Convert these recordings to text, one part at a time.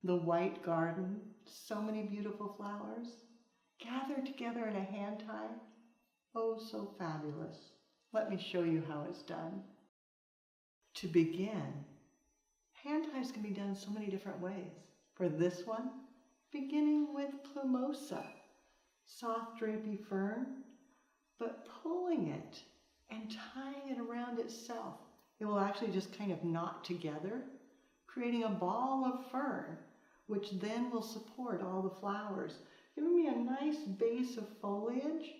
The white garden, so many beautiful flowers, gathered together in a hand tie. Oh, so fabulous. Let me show you how it's done. To begin, hand ties can be done so many different ways. For this one, beginning with plumosa, soft drapey fern, but pulling it and tying it around itself. It will actually just kind of knot together, creating a ball of fern, which then will support all the flowers, giving me a nice base of foliage.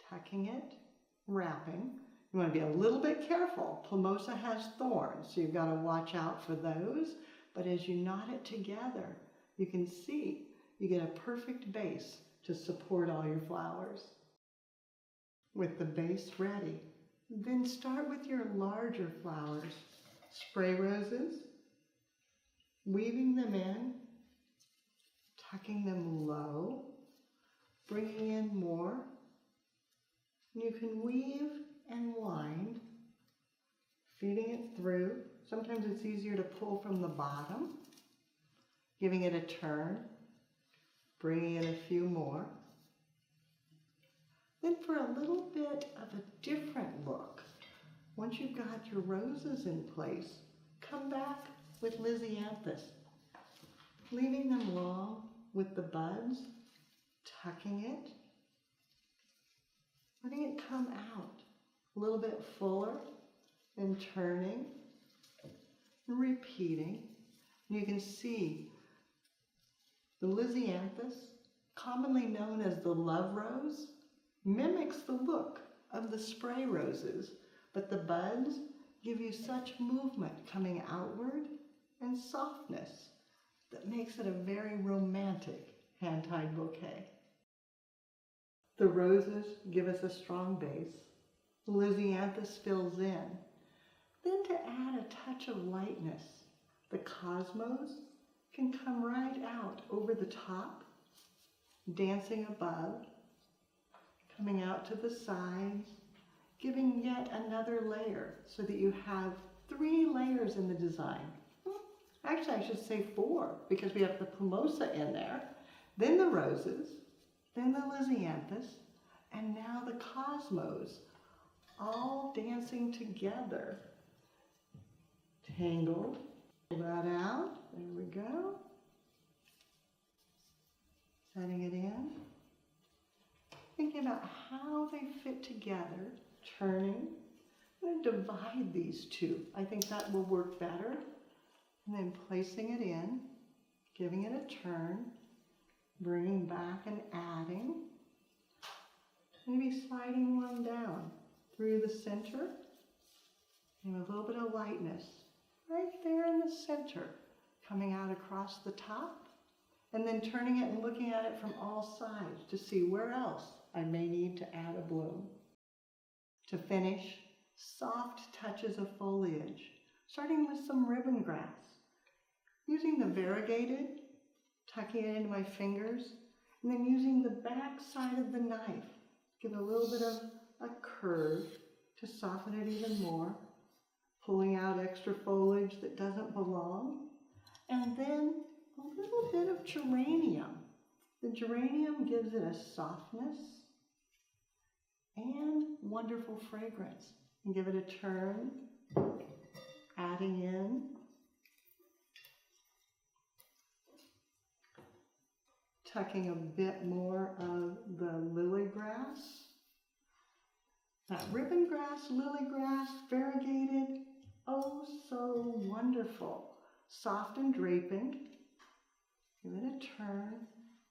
Tucking it, wrapping. You want to be a little bit careful. Plumosa has thorns, so you've got to watch out for those. But as you knot it together, you can see you get a perfect base to support all your flowers. With the base ready, then start with your larger flowers. Spray roses, weaving them in, tucking them low, bringing in more. You can weave and wind, feeding it through. Sometimes it's easier to pull from the bottom, giving it a turn, bringing in a few more. Then for a little bit of a different look, once you've got your roses in place, come back with lisianthus, leaving them long with the buds, tucking it, letting it come out a little bit fuller, and turning, and repeating. And you can see the lisianthus, commonly known as the love rose, mimics the look of the spray roses, but the buds give you such movement coming outward and softness that makes it a very romantic hand-tied bouquet. The roses give us a strong base. The lisianthus fills in. Then to add a touch of lightness, the cosmos can come right out over the top, dancing above, coming out to the sides, giving yet another layer so that you have 3 layers in the design. Actually, I should say 4 because we have the plumosa in there, then the roses, then the lisianthus, and now the cosmos, all dancing together. Tangled. Pull that out. There we go. Setting it in. Thinking about how they fit together. Turning. I'm going to divide these two. I think that will work better. And then placing it in, giving it a turn, bringing back and adding. Maybe sliding one down through the center. And a little bit of lightness right there in the center, coming out across the top. And then turning it and looking at it from all sides to see where else I may need to add a bloom. To finish, soft touches of foliage, starting with some ribbon grass. Using the variegated, tucking it into my fingers, and then using the back side of the knife, give a little bit of a curve to soften it even more, pulling out extra foliage that doesn't belong, and then a little bit of geranium. The geranium gives it a softness and wonderful fragrance. And give it a turn, adding in. Tucking a bit more of the lily grass. That ribbon grass, lily grass, variegated, oh so wonderful. Soft and draping. Give it a turn,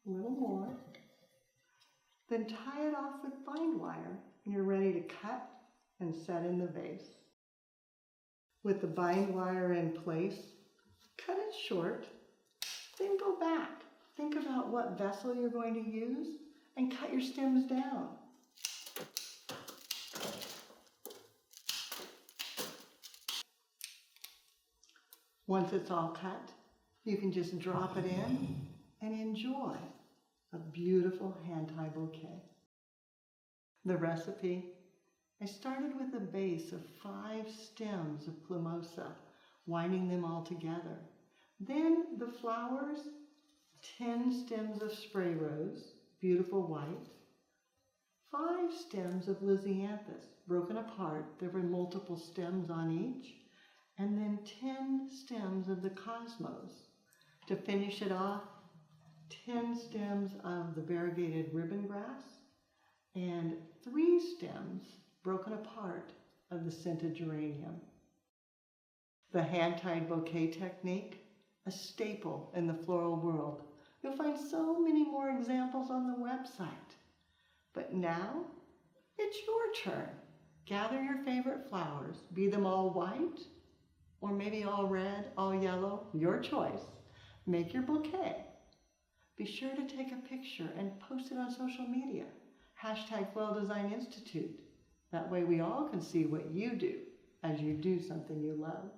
a little more. Then tie it off with bind wire and you're ready to cut and set in the vase. With the bind wire in place, cut it short, then go back. Think about what vessel you're going to use and cut your stems down. Once it's all cut, you can just drop it in and enjoy a beautiful hand-tie bouquet. The recipe, I started with a base of 5 stems of plumosa, winding them all together. Then the flowers, 10 stems of spray rose, beautiful white, 5 stems of lisianthus, broken apart. There were multiple stems on each, and then 10 stems of the cosmos. To finish it off, 10 stems of the variegated ribbon grass, and 3 stems, broken apart, of the scented geranium. The hand-tied bouquet technique, a staple in the floral world. You'll find so many more examples on the website. But now, it's your turn. Gather your favorite flowers, be them all white, or maybe all red, all yellow, your choice. Make your bouquet. Be sure to take a picture and post it on social media. #Floral Design Institute. That way we all can see what you do as you do something you love.